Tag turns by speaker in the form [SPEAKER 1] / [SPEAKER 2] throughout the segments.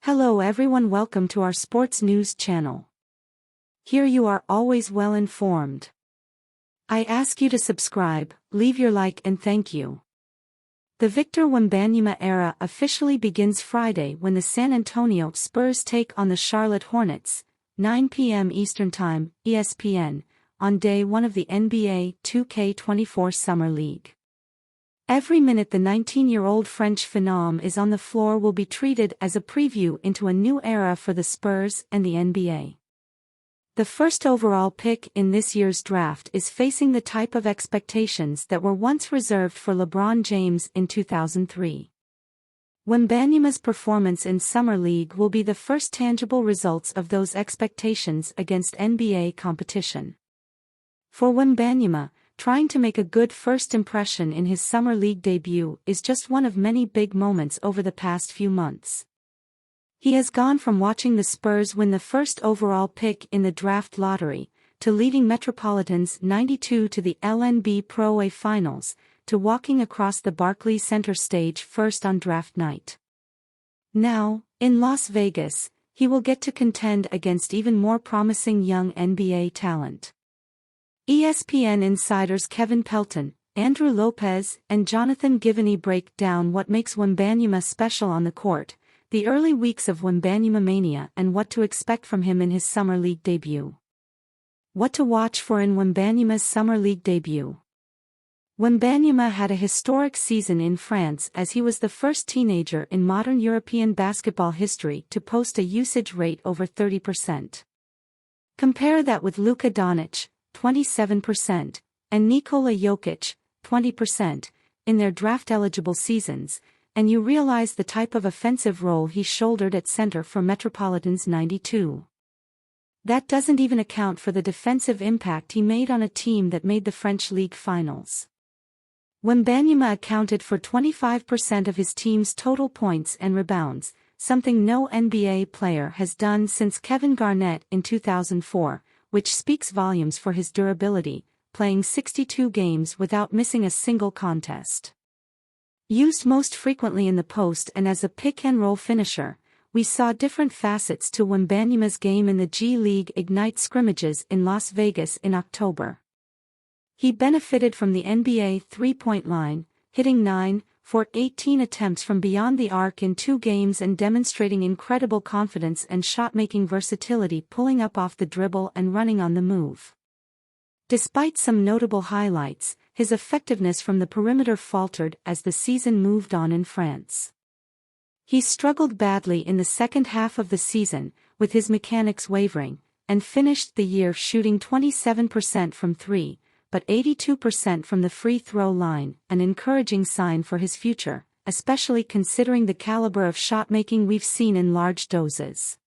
[SPEAKER 1] Hello everyone, welcome to our sports news channel. Here you are always well informed. I ask you to subscribe, leave your like and thank you. The Victor Wembanyama era officially begins Friday when the San Antonio Spurs take on the Charlotte Hornets, 9 p.m. Eastern Time, ESPN, on day 1 of the NBA 2K24 Summer League. Every minute the 19-year-old French phenom is on the floor will be treated as a preview into a new era for the Spurs and the NBA. The first overall pick in this year's draft is facing the type of expectations that were once reserved for LeBron James in 2003. Wembanyama's performance in Summer League will be the first tangible results of those expectations against NBA competition. For Wembanyama, trying to make a good first impression in his Summer League debut is just one of many big moments over the past few months. He has gone from watching the Spurs win the first overall pick in the draft lottery, to leading Metropolitans 92 to the LNB Pro A Finals, to walking across the Barclays Center stage first on draft night. Now, in Las Vegas, he will get to contend against even more promising young NBA talent. ESPN insiders Kevin Pelton, Andrew Lopez, and Jonathan Givony break down what makes Wembanyama special on the court, the early weeks of Wembanyama mania and what to expect from him in his Summer League debut. What to watch for in Wembanyama's Summer League debut. Wembanyama had a historic season in France as he was the first teenager in modern European basketball history to post a usage rate over 30%. Compare that with Luka Doncic, 27%, and Nikola Jokic, 20%, in their draft-eligible seasons, and you realize the type of offensive role he shouldered at center for Metropolitans 92. That doesn't even account for the defensive impact he made on a team that made the French League finals. Wembanyama accounted for 25% of his team's total points and rebounds, something no NBA player has done since Kevin Garnett in 2004, which speaks volumes for his durability, playing 62 games without missing a single contest. Used most frequently in the post and as a pick-and-roll finisher, we saw different facets to Wembanyama's game in the G League Ignite scrimmages in Las Vegas in October. He benefited from the NBA three-point line, hitting 9 for 18 attempts from beyond the arc in 2 games and demonstrating incredible confidence and shot-making versatility, pulling up off the dribble and running on the move. Despite some notable highlights, his effectiveness from the perimeter faltered as the season moved on in France. He struggled badly in the second half of the season, with his mechanics wavering, and finished the year shooting 27% from 3, but 82% from the free throw line, an encouraging sign for his future, especially considering the caliber of shot-making we've seen in large doses.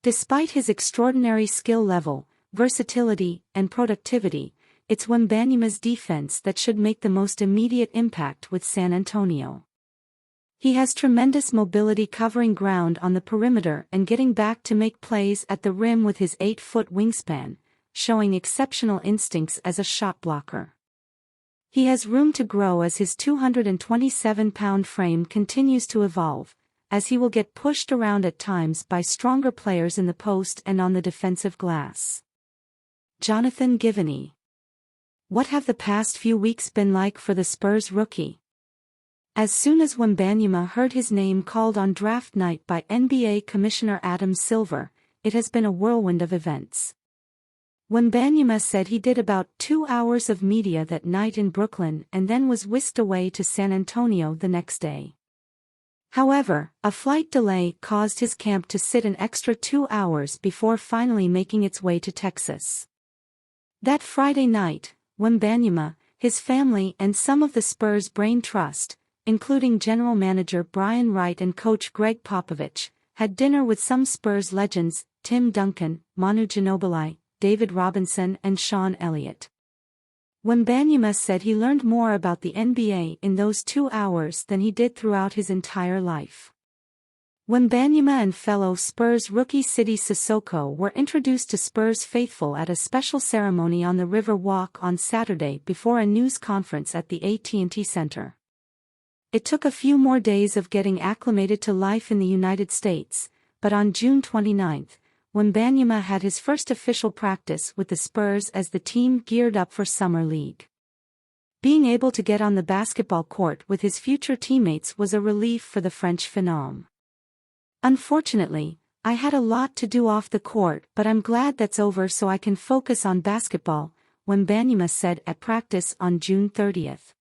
[SPEAKER 1] Despite his extraordinary skill level, versatility, and productivity, it's Wembanyama's defense that should make the most immediate impact with San Antonio. He has tremendous mobility covering ground on the perimeter and getting back to make plays at the rim with his 8-foot wingspan, showing exceptional instincts as a shot blocker. He has room to grow as his 227-pound frame continues to evolve, as he will get pushed around at times by stronger players in the post and on the defensive glass. Jonathan Givony. What have the past few weeks been like for the Spurs rookie? As soon as Wembanyama heard his name called on draft night by NBA Commissioner Adam Silver, it has been a whirlwind of events. Wembanyama said he did about 2 hours of media that night in Brooklyn and then was whisked away to San Antonio the next day. However, a flight delay caused his camp to sit an extra 2 hours before finally making its way to Texas. That Friday night, Wembanyama, his family and some of the Spurs' brain trust, including general manager Brian Wright and coach Greg Popovich, had dinner with some Spurs legends, Tim Duncan, Manu Ginobili, David Robinson and Sean Elliott. Wembanyama said he learned more about the NBA in those 2 hours than he did throughout his entire life. Wembanyama and fellow Spurs rookie Sidy Cissoko were introduced to Spurs faithful at a special ceremony on the River Walk on Saturday before a news conference at the AT&T Center. It took a few more days of getting acclimated to life in the United States, but on June 29, Wembanyama had his first official practice with the Spurs as the team geared up for Summer League. Being able to get on the basketball court with his future teammates was a relief for the French phenom. "Unfortunately, I had a lot to do off the court, but I'm glad that's over so I can focus on basketball," Wembanyama said at practice on June 30.